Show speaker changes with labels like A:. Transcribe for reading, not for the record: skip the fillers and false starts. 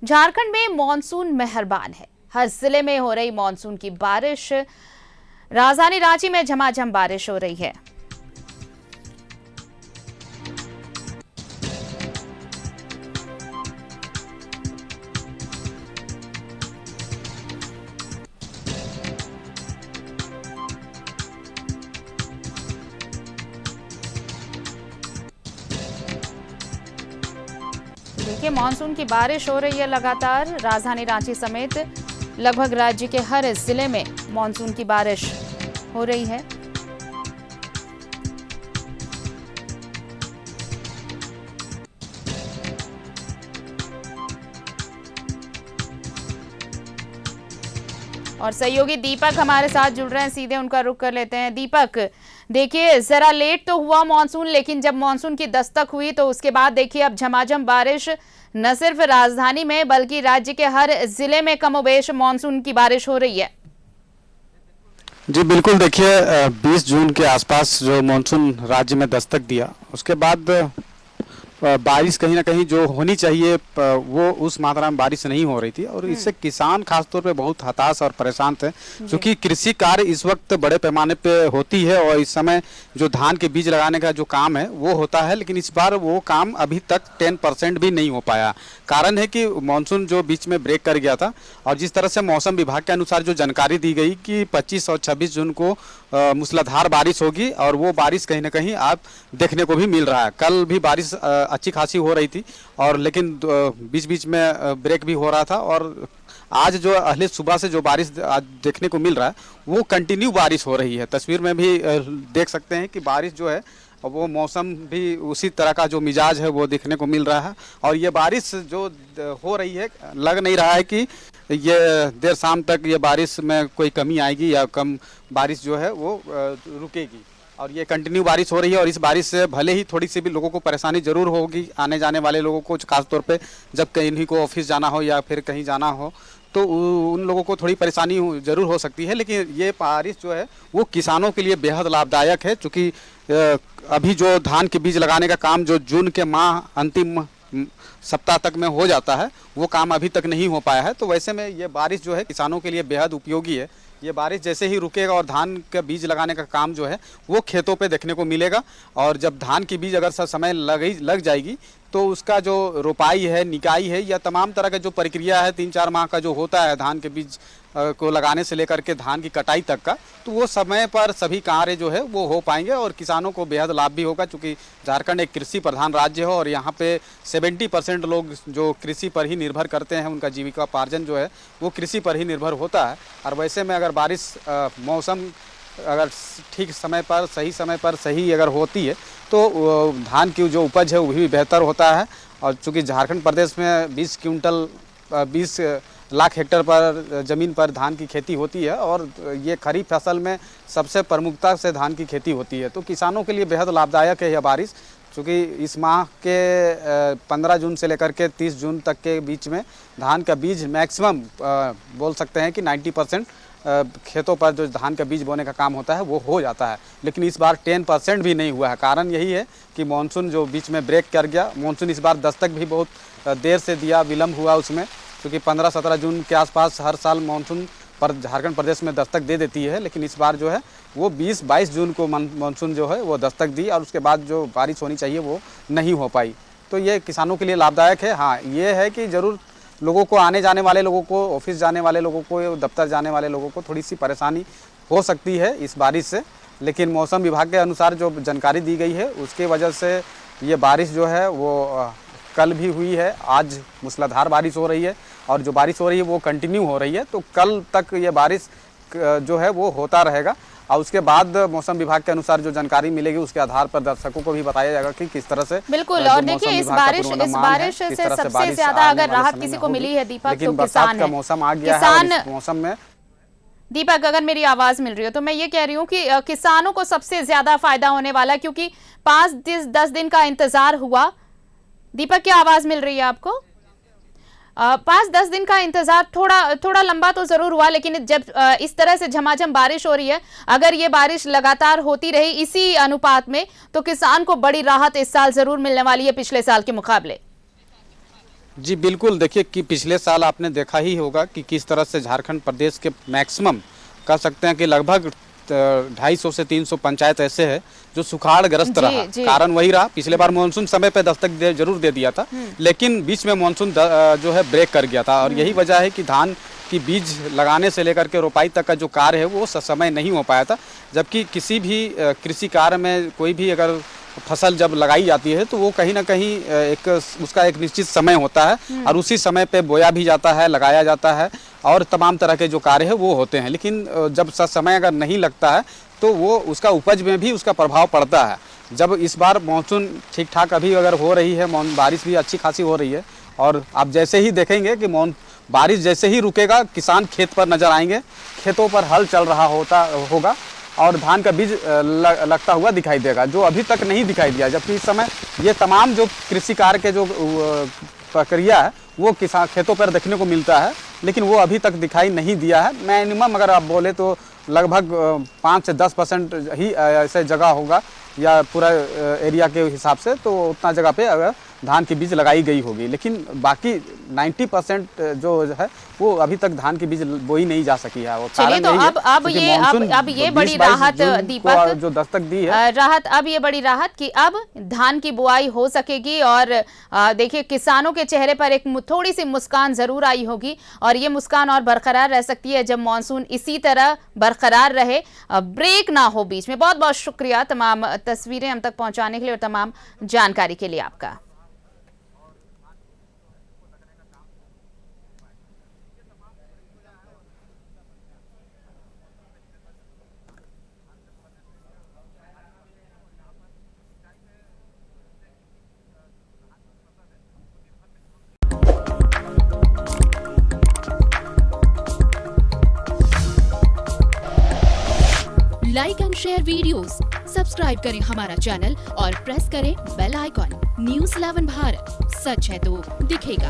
A: झारखंड में मॉनसून मेहरबान है। हर जिले में हो रही मॉनसून की बारिश। राजधानी रांची में झमाझम बारिश हो रही है। देखिए, मानसून की बारिश हो रही है लगातार। राजधानी रांची समेत लगभग राज्य के हर जिले में मानसून की बारिश हो रही है। और सहयोगी दीपक हमारे साथ जुड़ रहे हैं, सीधे उनका रुख कर लेते हैं। दीपक, देखिए जरा लेट तो हुआ मॉनसून, लेकिन जब मॉनसून की दस्तक हुई तो उसके बाद देखिए अब झमाझम बारिश न सिर्फ राजधानी में बल्कि राज्य के हर जिले में कमोबेश मॉनसून की बारिश हो रही है।
B: जी बिल्कुल, देखिए 20 जून के आसपास जो मानसून राज्य में दस्तक दिया, उसके बाद बारिश कहीं ना कहीं जो होनी चाहिए वो उस मात्रा में बारिश नहीं हो रही थी और इससे किसान खासतौर पे बहुत हताश और परेशान थे, क्योंकि कृषि कार्य इस वक्त बड़े पैमाने पे होती है और इस समय जो धान के बीज लगाने का जो काम है वो होता है, लेकिन इस बार वो काम अभी तक 10% भी नहीं हो पाया। कारण है कि मानसून जो बीच में ब्रेक कर गया था और जिस तरह से मौसम विभाग के अनुसार जो जानकारी दी गई कि 25 और 26 जून को मूसलाधार बारिश होगी और वो बारिश कहीं ना कहीं आप देखने को भी मिल रहा है। कल भी बारिश अच्छी खासी हो रही थी और लेकिन बीच बीच में ब्रेक भी हो रहा था और आज जो अहले सुबह से जो बारिश आज देखने को मिल रहा है वो कंटिन्यू बारिश हो रही है। तस्वीर में भी देख सकते हैं कि बारिश जो है वो मौसम भी उसी तरह का जो मिजाज है वो देखने को मिल रहा है और ये बारिश जो हो रही है, लग नहीं रहा है कि ये देर शाम तक ये बारिश में कोई कमी आएगी या कम बारिश जो है वो रुकेगी। और ये कंटिन्यू बारिश हो रही है और इस बारिश से भले ही थोड़ी सी भी लोगों को परेशानी ज़रूर होगी, आने जाने वाले लोगों को, खासतौर पे जब कहीं को ऑफिस जाना हो या फिर कहीं जाना हो तो उन लोगों को थोड़ी परेशानी ज़रूर हो सकती है, लेकिन ये बारिश जो है वो किसानों के लिए बेहद लाभदायक है। चूँकि अभी जो धान के बीज लगाने का काम जो जून के माह अंतिम सप्ताह तक में हो जाता है वो काम अभी तक नहीं हो पाया है, तो वैसे में ये बारिश जो है किसानों के लिए बेहद उपयोगी है। ये बारिश जैसे ही रुकेगा और धान का बीज लगाने का काम जो है वो खेतों पे देखने को मिलेगा और जब धान की बीज अगर समय लग जाएगी तो उसका जो रोपाई है, निकाई है या तमाम तरह का जो प्रक्रिया है 3-4 माह का जो होता है धान के बीज को लगाने से लेकर के धान की कटाई तक का, तो वो समय पर सभी कार्य जो है वो हो पाएंगे और किसानों को बेहद लाभ भी होगा। चूँकि झारखंड एक कृषि प्रधान राज्य है और यहाँ पे 70% लोग जो कृषि पर ही निर्भर करते हैं, उनका जीविकोपार्जन जो है वो कृषि पर ही निर्भर होता है। और वैसे में अगर बारिश मौसम अगर ठीक समय पर सही अगर होती है तो धान की जो उपज है वो भी बेहतर होता है। और चूँकि झारखंड प्रदेश में 20 लाख हेक्टेयर पर ज़मीन पर धान की खेती होती है और ये खरीफ फसल में सबसे प्रमुखता से धान की खेती होती है, तो किसानों के लिए बेहद लाभदायक है यह बारिश। क्योंकि इस माह के 15 जून से लेकर के 30 जून तक के बीच में धान का बीज मैक्सिमम बोल सकते हैं कि 90% खेतों पर जो धान का बीज बोने का काम होता है वो हो जाता है, लेकिन इस बार 10% भी नहीं हुआ है। कारण यही है कि मानसून जो बीच में ब्रेक कर गया, मानसून इस बार दस्तक भी बहुत देर से दिया, विलम्ब हुआ उसमें, क्योंकि 15-17 जून के आसपास हर साल मानसून पर झारखंड प्रदेश में दस्तक दे देती है, लेकिन इस बार जो है वो 20-22 जून को मानसून जो है वो दस्तक दी और उसके बाद जो बारिश होनी चाहिए वो नहीं हो पाई। तो ये किसानों के लिए लाभदायक है। हाँ, ये है कि ज़रूर लोगों को, आने जाने वाले लोगों को, ऑफिस जाने वाले लोगों को, दफ्तर जाने वाले लोगों को थोड़ी सी परेशानी हो सकती है इस बारिश से, लेकिन मौसम विभाग के अनुसार जो जानकारी दी गई है उसके वजह से ये बारिश जो है वो कल भी हुई है, आज मूसलाधार बारिश हो रही है और जो बारिश हो रही है वो कंटिन्यू हो रही है, तो कल तक ये बारिश जो है वो होता रहेगा और उसके बाद मौसम विभाग के अनुसार जो जानकारी मिलेगी उसके आधार पर दर्शकों को भी बताया जाएगा कि किस तरह से।
A: बिल्कुल, और देखिए इस बारिश से सबसे ज्यादा अगर राहत किसी को मिली है दीपक तो किसान है।
B: मौसम आ गया है, मौसम में
A: दीपक अगर मेरी आवाज मिल रही हो तो मैं ये कह रही हूँ कि किसानों को सबसे ज्यादा फायदा होने वाला, क्योंकि 5-10 दिन का इंतजार हुआ। दीपक क्या आवाज मिल रही है आपको? 5-10 दिन का इंतजार थोड़ा लंबा तो जरूर हुआ, लेकिन जब इस तरह से झमाझम बारिश हो रही है, अगर ये बारिश लगातार होती रही इसी अनुपात में तो किसान को बड़ी राहत इस साल जरूर मिलने वाली है पिछले साल के मुकाबले।
B: जी बिल्कुल, देखिए कि पिछले साल आपने देखा ही होगा कि किस तरह से झारखंड प्रदेश के मैक्सिमम कह सकते हैं कि लगभग 250 से 300 पंचायत ऐसे हैं जो सुखाड़ग्रस्त रहा। कारण वही रहा, पिछले बार मानसून समय पे दस्तक जरूर दे दिया था, लेकिन बीच में मानसून जो है ब्रेक कर गया था। और यही वजह है कि धान की बीज लगाने से लेकर के रोपाई तक का जो कार्य है वो समय नहीं हो पाया था। जबकि किसी भी कृषि कार्य में कोई भी अगर फसल जब लगाई जाती है तो वो कहीं ना कहीं उसका एक निश्चित समय होता है और उसी समय पे बोया भी जाता है, लगाया जाता है और तमाम तरह के जो कार्य है वो होते हैं। लेकिन जब समय अगर नहीं लगता है तो वो उसका उपज में भी उसका प्रभाव पड़ता है। जब इस बार मानसून ठीक ठाक अभी अगर हो रही है, बारिश भी अच्छी खासी हो रही है और आप जैसे ही देखेंगे कि बारिश जैसे ही रुकेगा किसान खेत पर नजर आएंगे, खेतों पर हल चल रहा होगा और धान का बीज लगता हुआ दिखाई देगा, जो अभी तक नहीं दिखाई दिया। जबकि इस समय ये तमाम जो कृषि कार्य के जो प्रक्रिया है वो किसान खेतों पर देखने को मिलता है, लेकिन वो अभी तक दिखाई नहीं दिया है। मिनिमम अगर आप बोले तो लगभग 5 से 10% ही ऐसे जगह होगा या पूरा एरिया के हिसाब से, तो उतना जगह पे अगर धान की बीज लगाई गई होगी। लेकिन बाकी 90% जो है वो अभी तक धान की बीज बोई नहीं जा सकी है। वो
A: चलिए तो अब ये बड़ी राहत दीपक
B: जो दस्तक दी है,
A: अब ये बड़ी राहत कि अब धान की बुआई हो सकेगी। और देखिए किसानों के चेहरे पर एक थोड़ी सी मुस्कान जरूर आई होगी और ये मुस्कान और बरकरार रह सकती है जब मानसून इसी तरह बरकरार रहे, ब्रेक ना हो बीच में। बहुत बहुत शुक्रिया तमाम तस्वीरें हम तक पहुंचाने के लिए और तमाम जानकारी के लिए आपका।
C: Like and share videos, subscribe करें हमारा चैनल और प्रेस करें बेल आइकॉन। न्यूज़ 11 भारत, सच है तो दिखेगा।